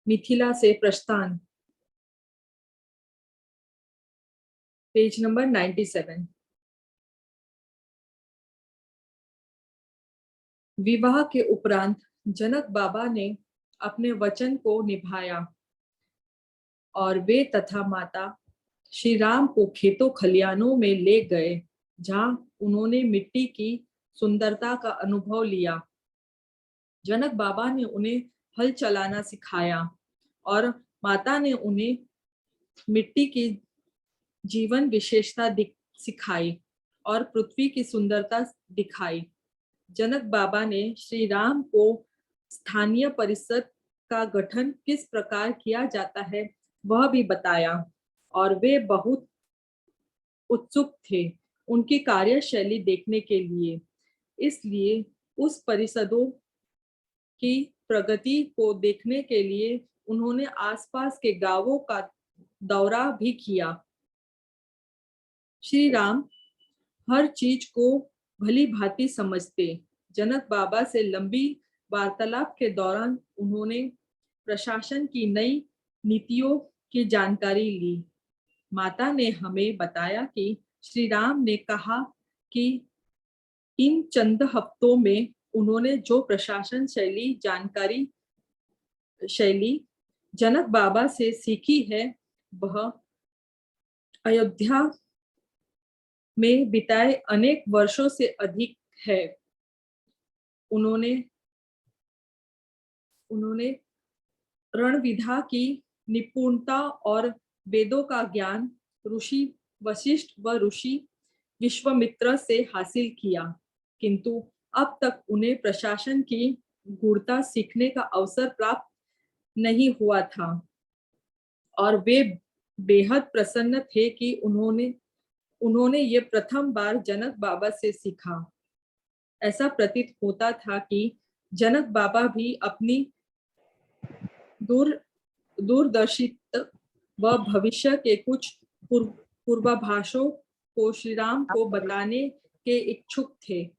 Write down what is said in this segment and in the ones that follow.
मिथिला से प्रस्थान, page number 97। विवाह के उपरांत जनक बाबा ने अपने वचन को निभाया और वे तथा माता श्री राम को खेतों खलियानों में ले गए, जहां उन्होंने मिट्टी की सुंदरता का अनुभव लिया। जनक बाबा ने उन्हें हल चलाना सिखाया और माता ने उन्हें मिट्टी की जीवन विशेषता सिखाई और पृथ्वी की सुंदरता दिखाई। जनक बाबा ने श्री राम को स्थानीय परिषद का गठन किस प्रकार किया जाता है वह भी बताया और वे बहुत उत्सुक थे उनकी कार्यशैली देखने के लिए। इसलिए उस परिषदों की प्रगति को देखने के लिए उन्होंने आसपास के गांवों का दौरा भी किया। श्री राम हर चीज को भली भांति समझते। जनक बाबा से लंबी वार्तालाप के दौरान उन्होंने प्रशासन की नई नीतियों की जानकारी ली। माता ने हमें बताया कि श्री राम ने कहा कि इन चंद हफ्तों में उन्होंने जो प्रशासन शैली जनक बाबा से सीखी है वह अयोध्या में बिताए अनेक वर्षों से अधिक है। उन्होंने रणविधा की निपुणता और वेदों का ज्ञान ऋषि वशिष्ठ व ऋषि विश्वामित्र से हासिल किया, किंतु अब तक उन्हें प्रशासन की गूढ़ता सीखने का अवसर प्राप्त नहीं हुआ था और वे बेहद प्रसन्न थे कि उन्होंने ये प्रथम बार जनक बाबा से सीखा। ऐसा प्रतीत होता था कि जनक बाबा भी अपनी दूरदर्शित व भविष्य के कुछ पूर्वाभासों को श्री राम को बताने के इच्छुक थे।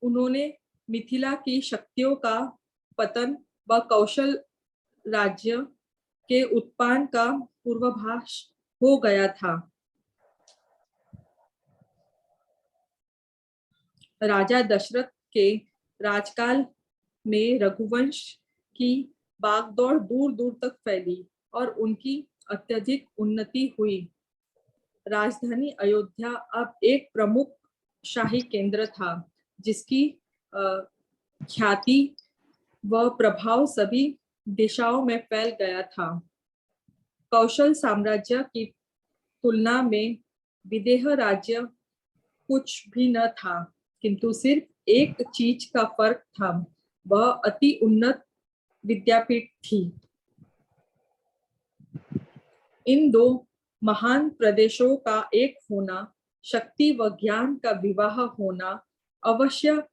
उन्होंने मिथिला की शक्तियों का पतन व कौशल राज्य के उत्पादन का पूर्वाभास हो गया था। राजा दशरथ के राजकाल में रघुवंश की बागडोर दूर दूर तक फैली और उनकी अत्यधिक उन्नति हुई। राजधानी अयोध्या अब एक प्रमुख शाही केंद्र था, जिसकी ख्याति व प्रभाव सभी दिशाओं में फैल गया था। कौशल साम्राज्य की तुलना में विदेह राज्य कुछ भी न था, किंतु सिर्फ एक चीज का फर्क था, वह अति उन्नत विद्यापीठ थी। इन दो महान प्रदेशों का एक होना, शक्ति व ज्ञान का विवाह होना अवश्य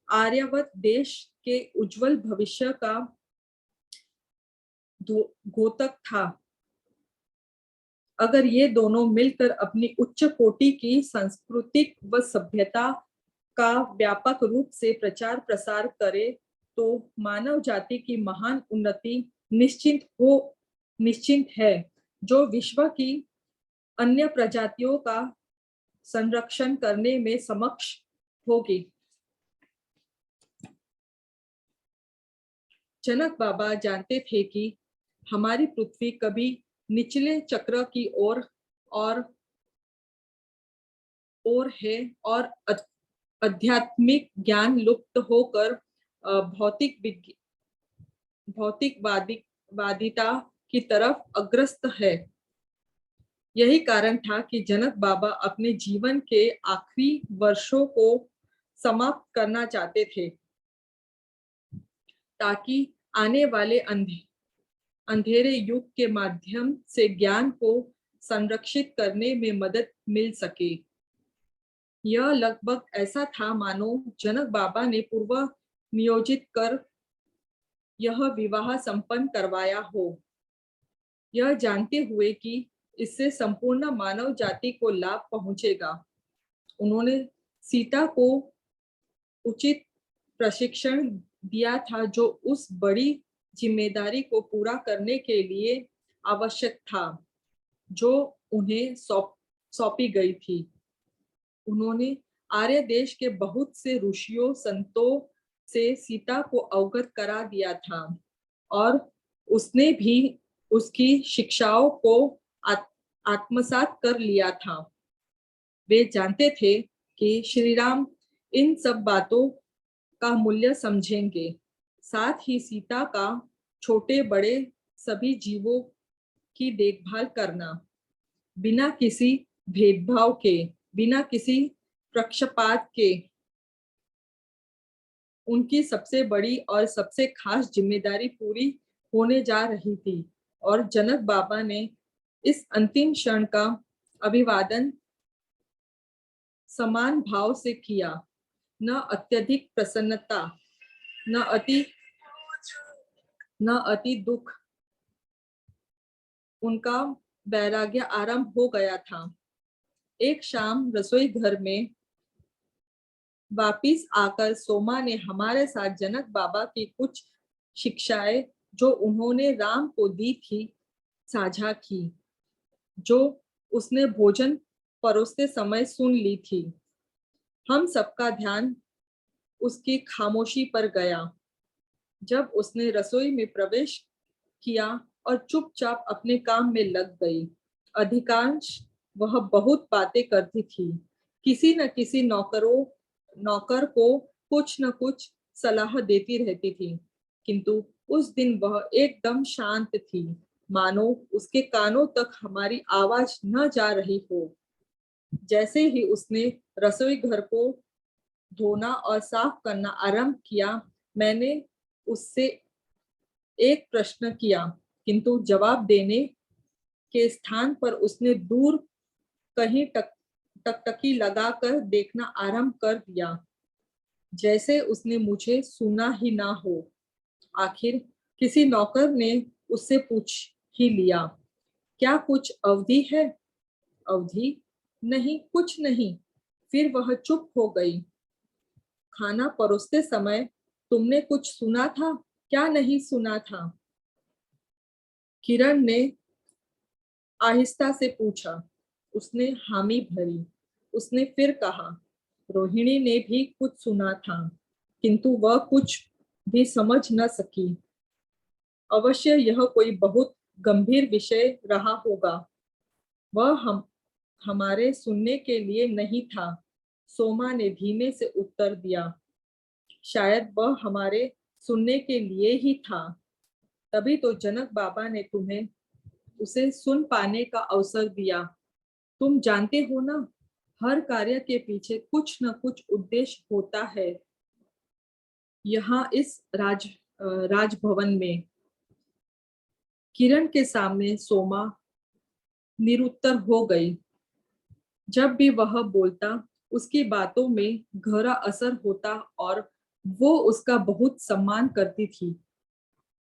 आर्यावर्त देश के उज्जवल भविष्य का द्योतक था। अगर ये दोनों मिलकर अपनी उच्च कोटि की सांस्कृतिक व सभ्यता का व्यापक रूप से प्रचार प्रसार करे तो मानव जाति की महान उन्नति निश्चिंत है, जो विश्व की अन्य प्रजातियों का संरक्षण करने में समक्ष होगी। जनक बाबा जानते थे कि हमारी पृथ्वी कभी निचले चक्र की ओर है और आध्यात्मिक ज्ञान लुप्त होकर भौतिकवादिता की तरफ अग्रसर है। यही कारण था कि जनक बाबा अपने जीवन के आखिरी वर्षों को समाप्त करना चाहते थे, ताकि आने वाले अंधेरे युग के माध्यम से ज्ञान को संरक्षित करने में मदद मिल सके। यह लगभग ऐसा था मानो जनक बाबा ने पूर्व नियोजित कर यह विवाह संपन्न करवाया हो, यह जानते हुए कि इससे संपूर्ण मानव जाति को लाभ पहुंचेगा। उन्होंने सीता को उचित प्रशिक्षण दिया था जो उस बड़ी जिम्मेदारी को पूरा करने के लिए आवश्यक था जो उन्हें सौंपी गई थी। उन्होंने आर्य देश के बहुत से ऋषियों संतों से सीता को अवगत करा दिया था और उसने भी उसकी शिक्षाओं को आत्मसात कर लिया था। वे जानते थे कि श्री राम इन सब बातों का मूल्य समझेंगे। साथ ही सीता का छोटे बड़े सभी जीवों की देखभाल करना बिना किसी भेदभाव के, बिना किसी पक्षपात के उनकी सबसे बड़ी और सबसे खास जिम्मेदारी पूरी होने जा रही थी। और जनक बाबा ने इस अंतिम क्षण का अभिवादन समान भाव से किया, न अत्यधिक प्रसन्नता, न अति दुख। उनका वैराग्य आरंभ हो गया था। एक शाम रसोई घर में वापिस आकर सोमा ने हमारे साथ जनक बाबा की कुछ शिक्षाएं जो उन्होंने राम को दी थी साझा की, जो उसने भोजन परोसते समय सुन ली थी। हम सबका ध्यान उसकी खामोशी पर गया जब उसने रसोई में प्रवेश किया और चुपचाप अपने काम में लग गई। अधिकांश वह बहुत बातें करती थी, किसी न किसी नौकर को कुछ न कुछ सलाह देती रहती थी, किंतु उस दिन वह एकदम शांत थी, मानो उसके कानों तक हमारी आवाज न जा रही हो। जैसे ही उसने रसोई घर को धोना और साफ करना आरंभ किया, मैंने उससे एक प्रश्न किया, किंतु जवाब देने के स्थान पर उसने दूर कहीं टकटकी लगाकर देखना आरंभ कर दिया, जैसे उसने मुझे सुना ही ना हो। आखिर किसी नौकर ने उससे पूछ ही लिया, क्या कुछ अवधि है? अवधि? नहीं, कुछ नहीं। फिर वह चुप हो गई। खाना परोसते समय तुमने कुछ सुना था? क्या नहीं सुना था? किरण ने आहिस्ता से पूछा। उसने हामी भरी। उसने फिर कहा, रोहिणी ने भी कुछ सुना था, किंतु वह कुछ भी समझ न सकी। अवश्य यह कोई बहुत गंभीर विषय रहा होगा। वह हमारे सुनने के लिए नहीं था, सोमा ने धीमे से उत्तर दिया। शायद वह हमारे सुनने के लिए ही था, तभी तो जनक बाबा ने तुम्हें उसे सुन पाने का अवसर दिया। तुम जानते हो ना, हर कार्य के पीछे कुछ न कुछ उद्देश्य होता है। यहाँ इस राजभवन में किरण के सामने सोमा निरुत्तर हो गई। जब भी वह बोलता, उसकी बातों में गहरा असर होता और वो उसका बहुत सम्मान करती थी।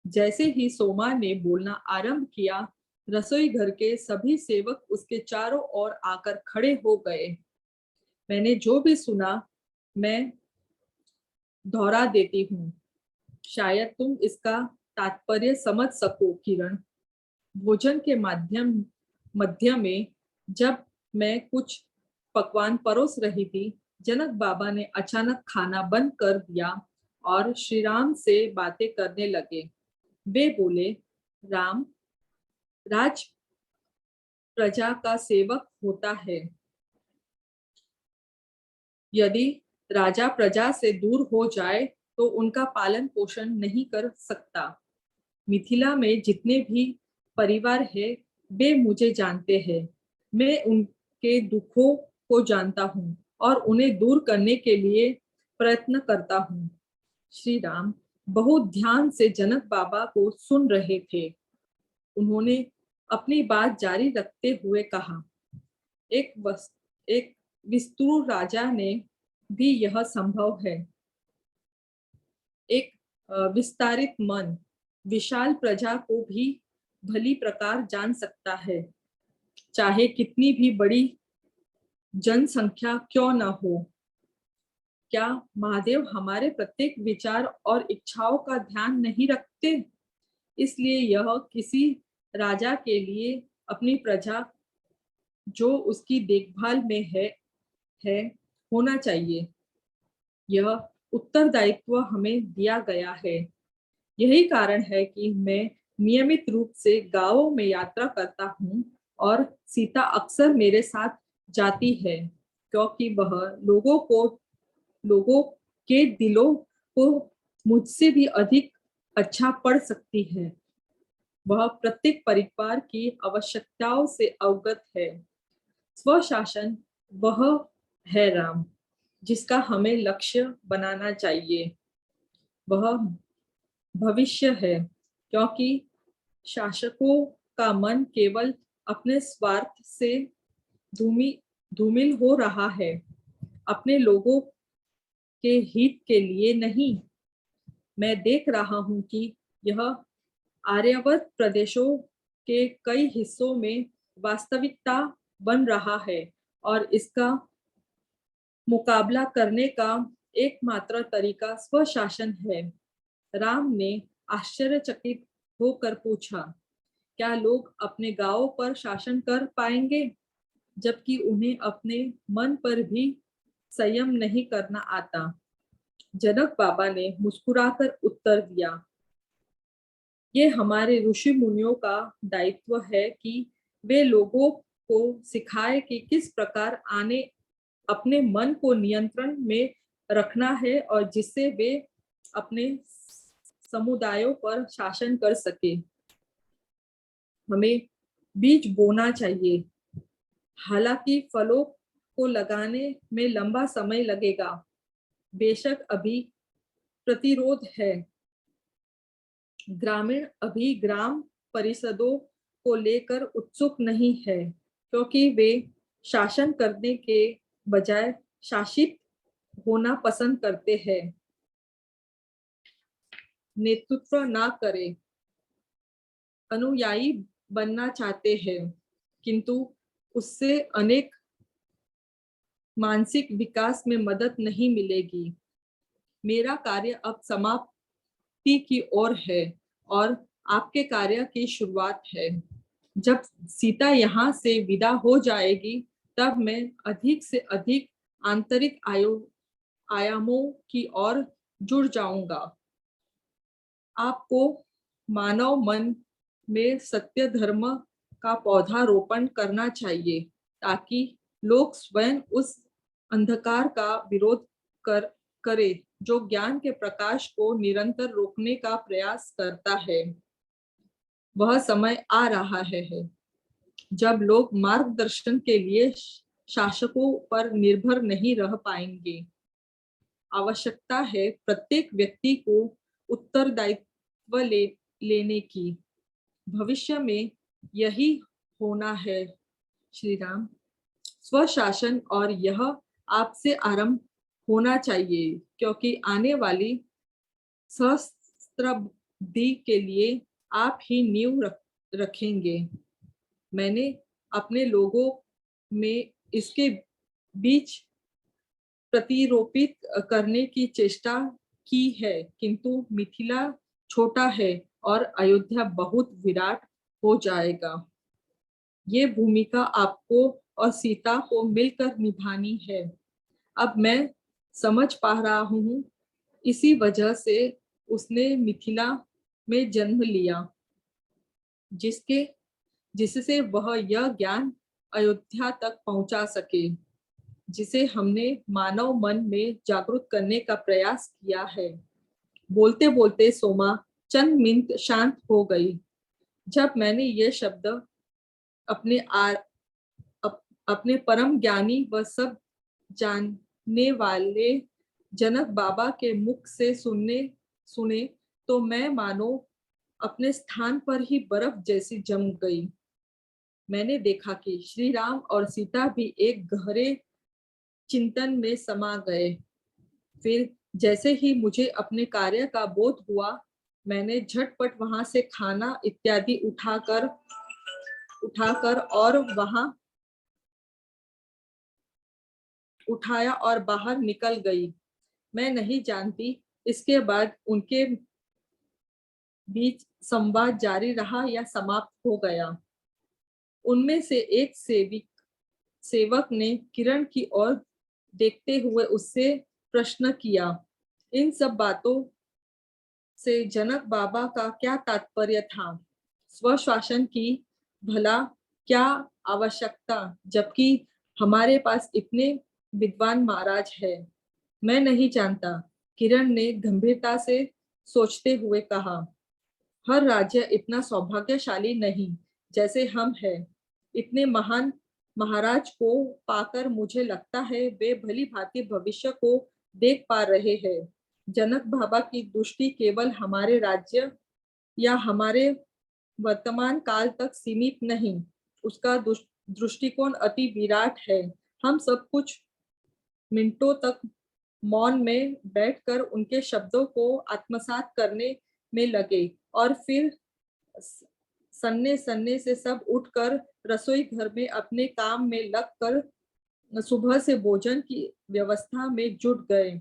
जैसे ही सोमा ने बोलना आरंभ किया, रसोई घर के सभी सेवक उसके चारों ओर आकर खड़े हो गए। मैंने जो भी सुना मैं दोहरा देती हूँ, शायद तुम इसका तात्पर्य समझ सको। किरण, भोजन के मध्य में जब मैं कुछ पकवान परोस रही थी, जनक बाबा ने अचानक खाना बंद कर दिया और श्री राम से बातें करने लगे। वे बोले, राम राज प्रजा का सेवक होता है। यदि राजा प्रजा से दूर हो जाए तो उनका पालन पोषण नहीं कर सकता। मिथिला में जितने भी परिवार है, वे मुझे जानते हैं। मैं उनके दुखों को जानता हूँ और उन्हें दूर करने के लिए प्रयत्न करता हूँ। श्री राम बहुत ध्यान से जनक बाबा को सुन रहे थे। उन्होंने अपनी बात जारी रखते हुए कहा, एक विस्तृ राजा ने भी यह संभव है। एक विस्तारित मन विशाल प्रजा को भी भली प्रकार जान सकता है, चाहे कितनी भी बड़ी जनसंख्या क्यों न हो। क्या महादेव हमारे प्रत्येक विचार और इच्छाओं का ध्यान नहीं रखते? इसलिए यह किसी राजा के लिए अपनी प्रजा जो उसकी देखभाल में है होना चाहिए। यह उत्तरदायित्व हमें दिया गया है। यही कारण है कि मैं नियमित रूप से गांवों में यात्रा करता हूँ और सीता अक्सर मेरे साथ जाती है, क्योंकि वह लोगों के दिलों को मुझसे भी अधिक अच्छा पढ़ सकती है। वह प्रत्येक परिवार की आवश्यकताओं से अवगत है। स्वशासन वह है राम, जिसका हमें लक्ष्य बनाना चाहिए। वह भविष्य है, क्योंकि शासकों का मन केवल अपने स्वार्थ से धूमिल हो रहा है, अपने लोगों के हित के लिए नहीं। मैं देख रहा हूं कि यह आर्यावर्त प्रदेशों के कई हिस्सों में वास्तविकता बन रहा है और इसका मुकाबला करने का एकमात्र तरीका स्वशासन है। राम ने आश्चर्यचकित होकर पूछा, क्या लोग अपने गांवों पर शासन कर पाएंगे, जबकि उन्हें अपने मन पर भी संयम नहीं करना आता? जनक बाबा ने मुस्कुराकर उत्तर दिया, ये हमारे ऋषि मुनियों का दायित्व है कि वे लोगों को सिखाए कि किस प्रकार अपने मन को नियंत्रण में रखना है और जिससे वे अपने समुदायों पर शासन कर सके। हमें बीज बोना चाहिए, हालांकि फलों को लगाने में लंबा समय लगेगा। बेशक अभी प्रतिरोध है। ग्रामीण अभी ग्राम परिषदों को लेकर उत्सुक नहीं है, क्योंकि वे शासन करने के बजाय शासित होना पसंद करते हैं। नेतृत्व ना करें, अनुयायी बनना चाहते हैं, किंतु उससे अनेक मानसिक विकास में मदद नहीं मिलेगी। मेरा कार्य अब समाप्ति की ओर है और आपके कार्य की शुरुआत है। जब सीता यहाँ से विदा हो जाएगी, तब मैं अधिक से अधिक आंतरिक आयामों की ओर जुड़ जाऊंगा। आपको मानव मन में सत्य धर्म का पौधा रोपण करना चाहिए, ताकि लोग स्वयं उस अंधकार का विरोध करे जो ज्ञान के प्रकाश को निरंतर रोकने का प्रयास करता है। वह समय आ रहा है जब लोग मार्गदर्शन के लिए शासकों पर निर्भर नहीं रह पाएंगे। आवश्यकता है प्रत्येक व्यक्ति को उत्तरदायित्व लेने की। भविष्य में यही होना है श्री राम। स्वशासन और यह आपसे आरंभ होना चाहिए, क्योंकि आने वाली सहस्त्राब्दी के लिए आप ही नींव रखेंगे। मैंने अपने लोगों में इसके बीच प्रतिरोपित करने की चेष्टा की है, किंतु मिथिला छोटा है और अयोध्या बहुत विराट हो जाएगा। ये भूमिका आपको और सीता को मिलकर निभानी है। अब मैं समझ पा रहा हूँ, इसी वजह से उसने मिथिला में जन्म लिया, जिससे वह यह ज्ञान अयोध्या तक पहुंचा सके, जिसे हमने मानव मन में जागरूक करने का प्रयास किया है। बोलते बोलते सोमा चंद मिनट शांत हो गई। जब मैंने ये शब्द अपने अपने परम ज्ञानी व सब जानने वाले जनक बाबा के मुख से सुने तो मैं मानो अपने स्थान पर ही बर्फ जैसी जम गई। मैंने देखा कि श्री राम और सीता भी एक गहरे चिंतन में समा गए। फिर जैसे ही मुझे अपने कार्य का बोध हुआ, मैंने झटपट वहां से खाना इत्यादि उठाकर और वहां उठाया और बाहर निकल गई। मैं नहीं जानती। इसके बाद उनके बीच संवाद जारी रहा या समाप्त हो गया। उनमें से एक सेवक ने किरण की ओर देखते हुए उससे प्रश्न किया, इन सब बातों से जनक बाबा का क्या तात्पर्य था? स्वशासन की भला क्या आवश्यकता, जबकि हमारे पास इतने विद्वान महाराज है? मैं नहीं जानता, किरण ने गंभीरता से सोचते हुए कहा। हर राज्य इतना सौभाग्यशाली नहीं जैसे हम हैं। इतने महान महाराज को पाकर मुझे लगता है वे भली भांति भविष्य को देख पा रहे हैं। जनक बाबा की दृष्टि केवल हमारे राज्य या हमारे वर्तमान काल तक सीमित नहीं, उसका दृष्टिकोण अति विराट है। हम सब कुछ मिनटों तक मौन में बैठकर उनके शब्दों को आत्मसात करने में लगे और फिर सन्ने सन्ने से सब उठकर रसोई घर में अपने काम में लगकर सुबह से भोजन की व्यवस्था में जुट गए।